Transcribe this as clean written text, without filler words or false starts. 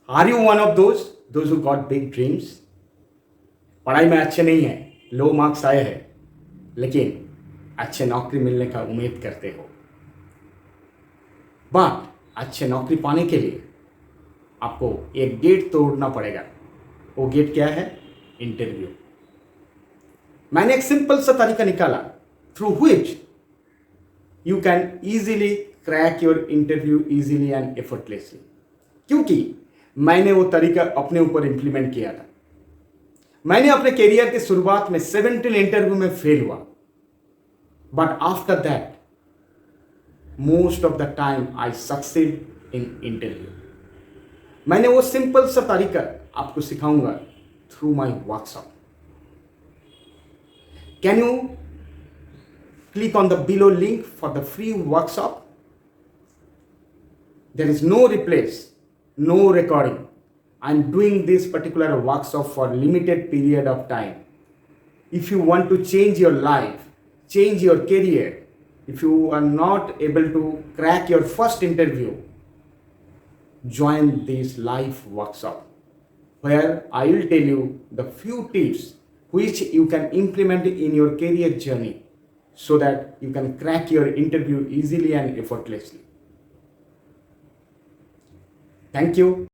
Are you one of those who got big dreams? पढ़ाई में अच्छे नहीं है, लो मार्क्स आए हैं, लेकिन अच्छे नौकरी मिलने का उम्मीद करते हो। बट अच्छे नौकरी पाने के लिए आपको एक गेट तोड़ना पड़ेगा। वो गेट क्या है? इंटरव्यू। मैंने एक सिंपल सा तरीका निकाला through which you can easily crack your interview easily and effortlessly. क्योंकि मैंने वो तरीका अपने ऊपर इंप्लीमेंट किया था। मैंने अपने करियर के शुरुआत में 17 इंटरव्यू में फेल हुआ, but after that most of the time I succeed in interview. मैंने वो सिंपल सा तरीका आपको सिखाऊंगा through my workshop. Can you click on the below link for the free workshop? There is no replace, no recording. I'm doing this particular workshop for limited period of time. If you want to change your life, change your career, if you are not able to crack your first interview, join this live workshop where I will tell you the few tips which you can implement in your career journey, so that you can crack your interview easily and effortlessly. Thank you.